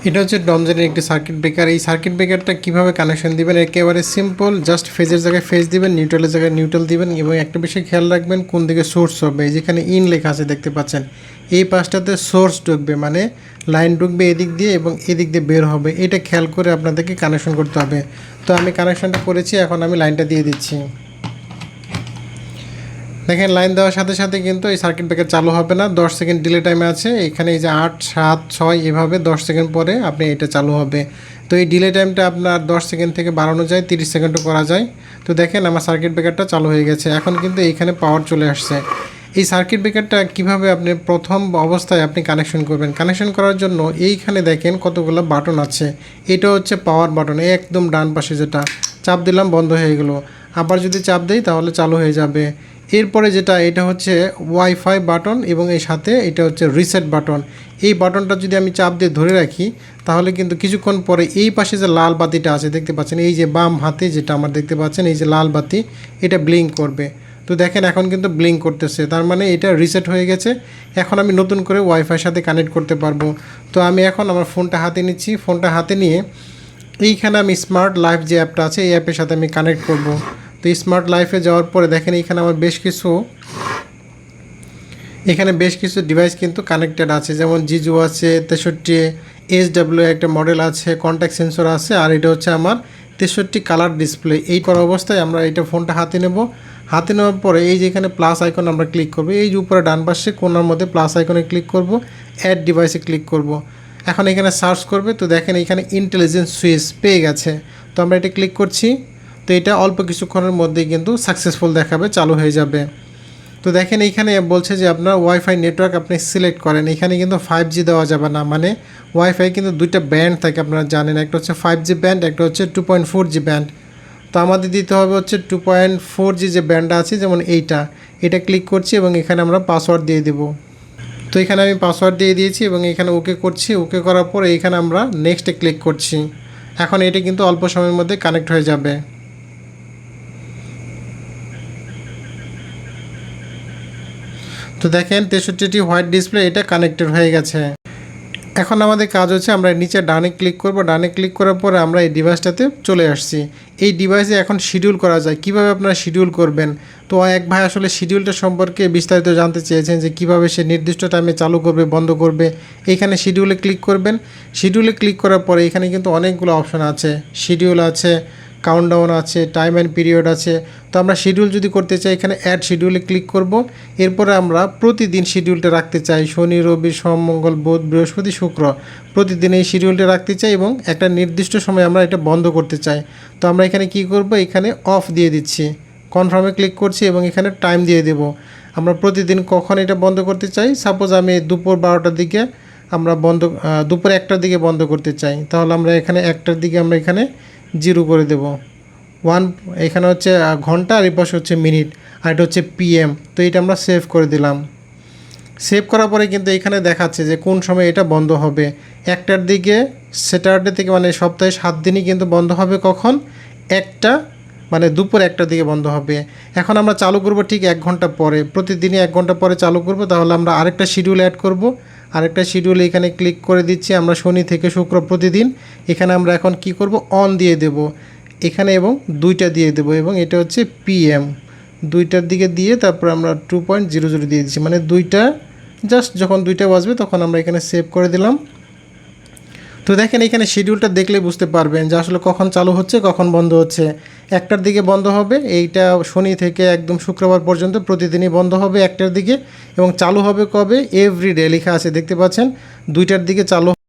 এটা হচ্ছে ডমজেনের একটি সার্কিট ব্রেকার। এই সার্কিট ব্রেকারটা কীভাবে কানেকশন দিবেন একেবারে সিম্পল। জাস্ট ফেজের জায়গায় ফেজ দিবেন, নিউট্রালের জায়গায় নিউট্রাল দিবেন এবং একটা বিষয় খেয়াল রাখবেন কোন দিকে সোর্স হবে। যেখানে ইন লেখা আছে দেখতে পাচ্ছেন, এই পাশটাতে সোর্স ঢুকবে, মানে লাইন ঢুকবে এদিক দিয়ে এবং এদিক দিয়ে বের হবে। এটা খেয়াল করে আপনাদেরকে কানেকশন করতে হবে। তো আমি কানেকশনটা করেছি, এখন আমি লাইনটা দিয়ে দিচ্ছি। দেখেন লাইন দেওয়ার সাথে সাথে কিন্তু এই সার্কিট ব্রেকার চালু হবে না, 10 সেকেন্ড ডিলে টাইমে আছে। এখানে এই যে 8, 7, 6 এভাবে 10 সেকেন্ড পরে আপনি এটা চালু হবে। তো এই ডিলে টাইমটা আপনার 10 সেকেন্ড থেকে বাড়ানো যায়, 30 সেকেন্ডও করা যায়। তো দেখেন আমার সার্কিট ব্রেকারটা চালু হয়ে গেছে। এখন কিন্তু এইখানে পাওয়ার চলে আসছে। এই সার্কিট ব্রেকারটা কীভাবে আপনি প্রথম অবস্থায় আপনি কানেকশন করবেন, কানেকশন করার জন্য এইখানে দেখেন কতগুলো বাটন আছে। এটা হচ্ছে পাওয়ার বাটন, একদম ডান পাশে যেটা চাপ দিলাম বন্ধ হয়ে গেল। আবার যদি চাপ দেই তাহলে চালু হয়ে যাবে। এরপরে যেটা, এটা হচ্ছে ওয়াইফাই বাটন এবং এর সাথে এটা হচ্ছে রিসেট বাটন। এই বাটনটা যদি আমি চাপ দিয়ে ধরে রাখি তাহলে কিন্তু কিছুক্ষণ পরে এই পাশে যে লাল বাতিটা আছে দেখতে পাচ্ছেন, এই যে বাম হাতে যেটা আমার দেখতে পাচ্ছেন, এই যে লাল বাতি, এটা ব্লিঙ্ক করবে। তো দেখেন এখন কিন্তু ব্লিঙ্ক করতেছে, তার মানে এটা রিসেট হয়ে গেছে। এখন আমি নতুন করে ওয়াইফাইয়ের সাথে কানেক্ট করতে পারবো। তো আমি এখন আমার ফোনটা হাতে নিচ্ছি, ফোনটা হাতে নিয়ে এইখানে আমি স্মার্ট লাইফ যে অ্যাপটা আছে এই অ্যাপের সাথে আমি কানেক্ট করব। তো স্মার্ট লাইফে যাওয়ার পরে দেখেন এইখানে আমার বেশ কিছু ডিভাইস কিন্তু কানেক্টেড আছে, যেমন জিজু আছে, 63 SW একটা মডেল আছে, কন্ট্যাক্ট সেন্সর আছে, আর এটা হচ্ছে আমার 63 কালার ডিসপ্লে। এই করা অবস্থায় আমরা এটা ফোনটা হাতে নেব। হাতে নেওয়ার পরে এই যে এখানে প্লাস আইকন আমরা ক্লিক করব, এই যে উপরে ডান পাশে কোণার মধ্যে প্লাস আইকনে ক্লিক করব, অ্যাড ডিভাইসে ক্লিক করব। এখন এখানে সার্চ করবে, তো দেখেন এখানে ইন্টেলিজেন্স সুইচ পেয়ে গেছে। তো আমরা এটা ক্লিক করছি। তো এটা অল্প কিছুক্ষণের মধ্যেই কিন্তু সাকসেসফুল দেখাবে, চালু হয়ে যাবে। তো দেখেন এইখানে বলছে যে আপনার ওয়াইফাই নেটওয়ার্ক আপনি সিলেক্ট করেন। এখানে কিন্তু 5G দেওয়া যাবে না, মানে ওয়াইফাই কিন্তু দুইটা ব্যান্ড থাকে আপনারা জানেন, একটা হচ্ছে 5G ব্যান্ড, একটা হচ্ছে 2.4G ব্যান্ড। তো আমাদের দিতে হবে হচ্ছে 2.4G যে ব্যান্ডটা আছে, যেমন এটা ক্লিক করছি এবং এখানে আমরা পাসওয়ার্ড দিয়ে দেব। তো এখানে আমি পাসওয়ার্ড দিয়ে দিয়েছি এবং এখানে ওকে করছি। ওকে করার পরে এখানে আমরা নেক্সটে ক্লিক করছি। এখন এটা কিন্তু অল্প সময়ের মধ্যে কানেক্ট হয়ে যাবে। তো দেখেন 63টি হোয়াইট ডিসপ্লে এটা কানেক্টেড হয়ে গেছে। এখন আমাদের কাজ হচ্ছে আমরা নিচে ডানে ক্লিক করব। ডানে ক্লিক করার পরে আমরা এই ডিভাইসটাতে চলে আসছি। এই ডিভাইসে এখন শিডিউল করা যায়, কিভাবে আপনারা শিডিউল করবেন। তো এক ভাই আসলে শিডিউলটা সম্পর্কে বিস্তারিত জানতে চেয়েছেন যে কিভাবে সে নির্দিষ্ট টাইমে চালু করবে, বন্ধ করবে। এইখানে শিডিউলে ক্লিক করবেন। শিডিউলে ক্লিক করার পরে এখানে কিন্তু অনেকগুলো অপশন আছে, শিডিউল আছে, কাউন্টডাউন আছে, টাইম অ্যান্ড পিরিয়ড আছে। তো আমরা শিডিউল যদি করতে চাই এখানে অ্যাড শিডিউলে ক্লিক করব। এরপরে আমরা প্রতিদিন শিডিউলটা রাখতে চাই, শনি, রবি, সোম, মঙ্গল, বুধ, বৃহস্পতি, শুক্র, প্রতিদিন এই শিডিউলটা রাখতে চাই এবং একটা নির্দিষ্ট সময় আমরা এটা বন্ধ করতে চাই। তো আমরা এখানে কি করব, এখানে অফ দিয়ে দিচ্ছি, কনফার্মে ক্লিক করছি এবং এখানে টাইম দিয়ে দেব। আমরা প্রতিদিন কখন এটা বন্ধ করতে চাই, সাপোজ আমি দুপুর 12টার দিকে আমরা দুপুর 1টার দিকে বন্ধ করতে চাই, তাহলে আমরা এখানে 1টার দিকে আমরা এখানে 0 করে দেব। 1 এখানে হচ্ছে ঘন্টা, আর এই পাশে হচ্ছে মিনিট, আর এটা হচ্ছে PM। তো এটা আমরা সেভ করে দিলাম। সেভ করার পরে কিন্তু এখানে দেখাচ্ছে যে কোন সময় এটা বন্ধ হবে। 1টার দিকে, স্যাটারডে থেকে, মানে সপ্তাহে 7 দিনই কিন্তু বন্ধ হবে। কখন? 1টা, মানে দুপুর 1টার দিকে বন্ধ হবে। এখন আমরা চালু করব ঠিক 1 ঘন্টা পরে, প্রতিদিনই 1 ঘন্টা পরে চালু করব। তাহলে আমরা আরেকটা শিডিউল অ্যাড করব। আরেকটা শিডিউল এখানে ক্লিক করে দিচ্ছি, আমরা শনি থেকে শুক্র প্রতিদিন। এখানে আমরা এখন কি করব, অন দিয়ে দেব এখানে এবং 2টা দিয়ে দেব এবং এটা হচ্ছে PM, 2টার দিকে দিয়ে তারপর আমরা 2.00 দিয়ে দিচ্ছি, মানে 2টা, জাস্ট যখন 2টা বাজবে তখন আমরা এখানে সেভ করে দিলাম। তো দেখেন এখানে শিডিউলটা দেখলে বুঝতে পারবেন যে আসলে কখন চালু হচ্ছে, কখন বন্ধ হচ্ছে। 1টার দিকে বন্ধ হবে, এইটা শনি থেকে একদম শুক্রবার পর্যন্ত প্রতিদিনই বন্ধ হবে 1টার দিকে, এবং চালু হবে কবে, এভরিডে লেখা আছে দেখতে পাচ্ছেন, 2টার দিকে চালু